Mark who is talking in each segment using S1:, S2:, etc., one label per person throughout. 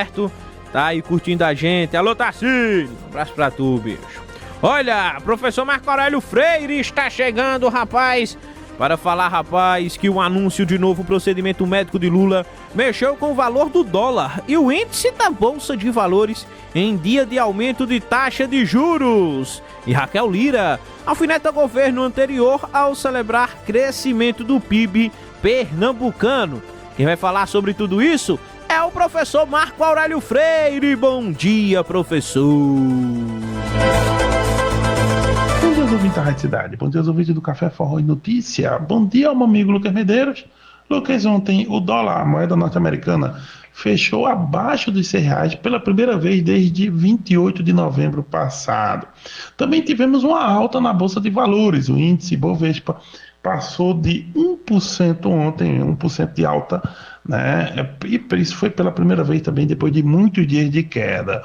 S1: certo? Tá aí curtindo a gente. Alô, Tarcísio, um abraço pra tu, bicho. Olha, professor Marco Aurélio Freire está chegando, rapaz, para falar, rapaz, que o anúncio de novo procedimento médico de Lula mexeu com o valor do dólar e o índice da Bolsa de Valores em dia de aumento de taxa de juros. E Raquel Lira alfineta governo anterior ao celebrar crescimento do PIB pernambucano. Quem vai falar sobre tudo isso é o professor Marco Aurélio Freire. Bom dia, professor.
S2: Bom dia aos ouvintes da Rádio Cidade, bom dia aos ouvintes do Café Forró e Notícia, bom dia ao meu amigo Lucas Medeiros. Lucas, ontem o dólar, a moeda norte-americana, fechou abaixo dos R$100 pela primeira vez desde 28 de novembro passado. Também tivemos uma alta na Bolsa de Valores, o índice Bovespa passou de 1% ontem, 1% de alta, né? E isso foi pela primeira vez também depois de muitos dias de queda.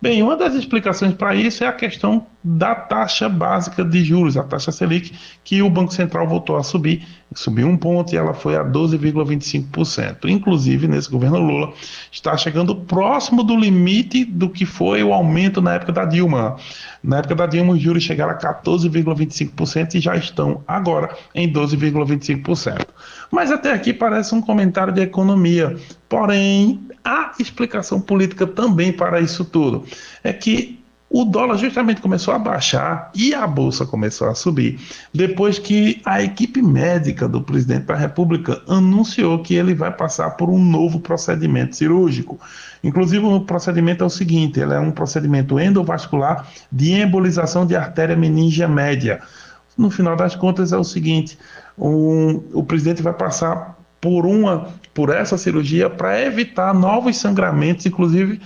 S2: Bem, uma das explicações para isso é a questão da taxa básica de juros, a taxa Selic, que o Banco Central voltou a subir, subiu um ponto e ela foi a 12,25%. Inclusive, nesse governo Lula, está chegando próximo do limite do que foi o aumento na época da Dilma. Na época da Dilma, os juros chegaram a 14,25% e já estão agora em 12,25%. Mas até aqui parece um comentário de economia, porém, há explicação política também para isso tudo. É que o dólar justamente começou a baixar e a bolsa começou a subir depois que a equipe médica do presidente da República anunciou que ele vai passar por um novo procedimento cirúrgico. Inclusive, o procedimento é o seguinte: ele é um procedimento endovascular de embolização de artéria meníngea média. No final das contas, é o seguinte: o presidente vai passar por essa cirurgia para evitar novos sangramentos, inclusive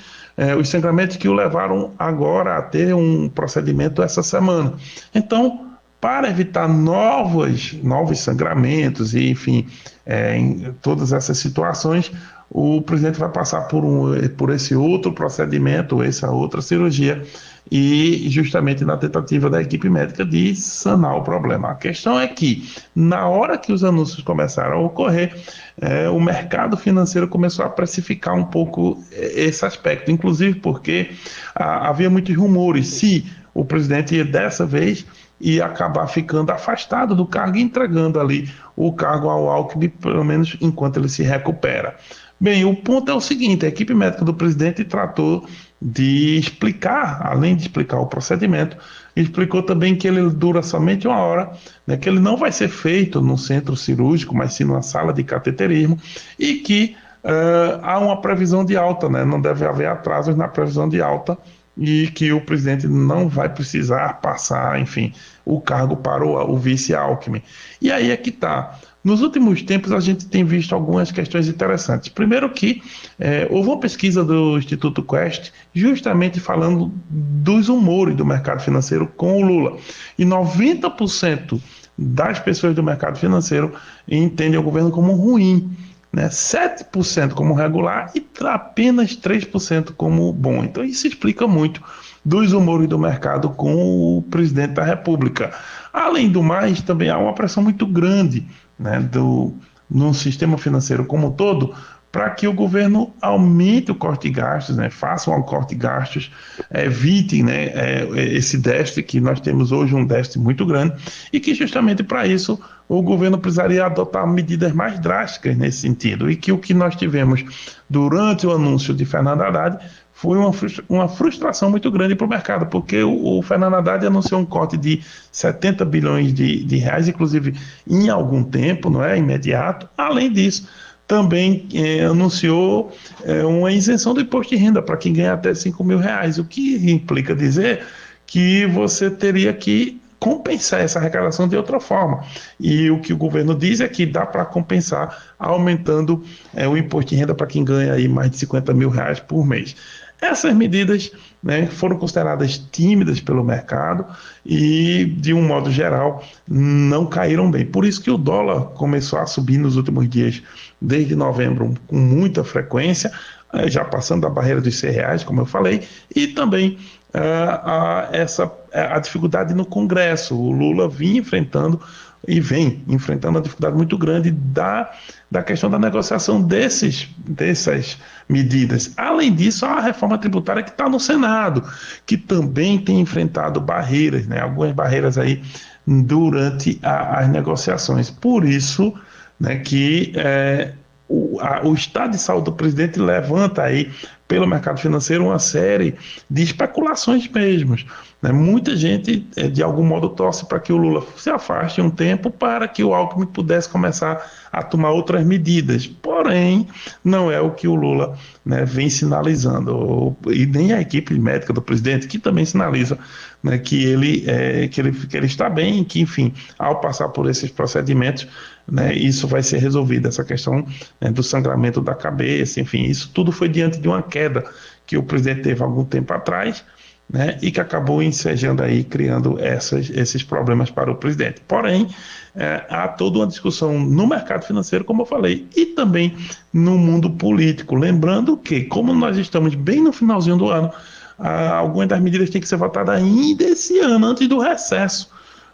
S2: os sangramentos que o levaram agora a ter um procedimento essa semana. Então, para evitar novos sangramentos e, enfim, em todas essas situações, o presidente vai passar por esse outro procedimento, essa outra cirurgia, e justamente na tentativa da equipe médica de sanar o problema. A questão é que, na hora que os anúncios começaram a ocorrer, o mercado financeiro começou a precificar um pouco esse aspecto, inclusive porque havia muitos rumores se o presidente dessa vez ia acabar ficando afastado do cargo e entregando ali o cargo ao Alckmin, pelo menos enquanto ele se recupera. Bem, o ponto é o seguinte: a equipe médica do presidente tratou de explicar, além de explicar o procedimento, explicou também que ele dura somente 1 hora, né, que ele não vai ser feito num centro cirúrgico, mas sim numa sala de cateterismo, e que há uma previsão de alta, né, não deve haver atrasos na previsão de alta, e que o presidente não vai precisar passar, enfim, o cargo para o vice Alckmin. E aí é que está. Nos últimos tempos, a gente tem visto algumas questões interessantes. Primeiro que houve uma pesquisa do Instituto Quest justamente falando dos humores do mercado financeiro com o Lula. E 90% das pessoas do mercado financeiro entendem o governo como ruim, né? 7% como regular e apenas 3% como bom. Então isso explica muito dos humores do mercado com o presidente da República. Além do mais, também há uma pressão muito grande, né, no sistema financeiro como um todo, para que o governo aumente o corte de gastos, né, faça um corte de gastos, evite, né, esse déficit que nós temos hoje, um déficit muito grande, e que justamente para isso o governo precisaria adotar medidas mais drásticas nesse sentido, e que o que nós tivemos durante o anúncio de Fernando Haddad foi uma frustração muito grande para o mercado, porque o Fernando Haddad anunciou um corte de 70 bilhões de reais, inclusive em algum tempo, não é imediato. Além disso, também anunciou uma isenção do imposto de renda para quem ganha até 5 mil reais, o que implica dizer que você teria que compensar essa arrecadação de outra forma. E o que o governo diz é que dá para compensar aumentando o imposto de renda para quem ganha aí mais de 50 mil reais por mês. Essas medidas, né, foram consideradas tímidas pelo mercado e, de um modo geral, não caíram bem. Por isso que o dólar começou a subir nos últimos dias, desde novembro, com muita frequência, já passando da barreira dos R$100, como eu falei, e também a dificuldade no Congresso. O Lula vinha enfrentando e vem enfrentando uma dificuldade muito grande da questão da negociação dessas medidas. Além disso, há a reforma tributária que está no Senado, que também tem enfrentado barreiras, né, algumas barreiras aí durante as negociações. Por isso, né, que o estado de saúde do presidente levanta aí pelo mercado financeiro uma série de especulações mesmo, né? Muita gente, de algum modo, torce para que o Lula se afaste um tempo para que o Alckmin pudesse começar a tomar outras medidas. Porém, não é o que o Lula, né, vem sinalizando, e nem a equipe médica do presidente, que também sinaliza, né, que ele está bem, que, enfim, ao passar por esses procedimentos, né, isso vai ser resolvido, essa questão, né, do sangramento da cabeça, enfim, isso tudo foi diante de uma queda que o presidente teve há algum tempo atrás, né, e que acabou ensejando aí, criando esses problemas para o presidente. Porém, há toda uma discussão no mercado financeiro, como eu falei, e também no mundo político. Lembrando que, como nós estamos bem no finalzinho do ano, algumas das medidas têm que ser votadas ainda esse ano, antes do recesso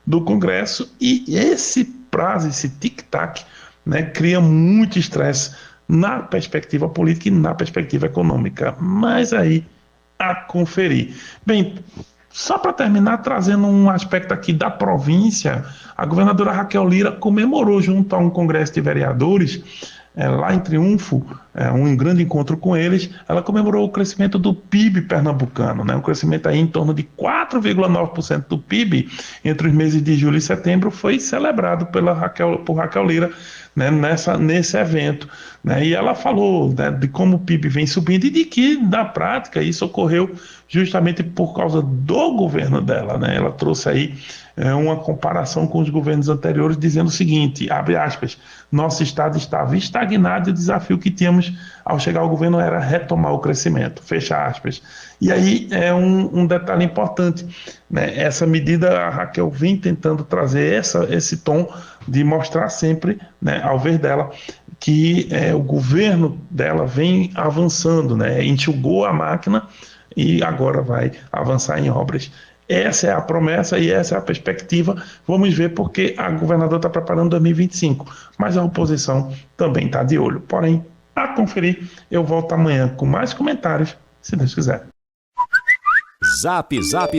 S2: do Congresso, e esse prazo, esse tic-tac, né, cria muito estresse na perspectiva política e na perspectiva econômica. Mas aí, a conferir. Bem, só para terminar, trazendo um aspecto aqui da província, a governadora Raquel Lira comemorou junto a um congresso de vereadores, lá em Triunfo, um grande encontro com eles. Ela comemorou o crescimento do PIB pernambucano, né? Um crescimento aí em torno de 4,9% do PIB entre os meses de julho e setembro foi celebrado por Raquel Lira, né, nesse evento, né? E ela falou, né, de como o PIB vem subindo e de que, na prática, isso ocorreu justamente por causa do governo dela, né? Ela trouxe aí uma comparação com os governos anteriores, dizendo o seguinte, abre aspas, nosso estado estava estagnado e o desafio que tínhamos ao chegar ao governo era retomar o crescimento, fecha aspas. E aí é um detalhe importante, né? Essa medida, a Raquel vem tentando trazer esse tom de mostrar sempre, né, ao ver dela, que o governo dela vem avançando, né? Enxugou a máquina e agora vai avançar em obras. Essa é a promessa e essa é a perspectiva. Vamos ver, porque a governadora está preparando 2025, mas a oposição também está de olho. Porém, a conferir, eu volto amanhã com mais comentários, se Deus quiser.
S3: Zap Zap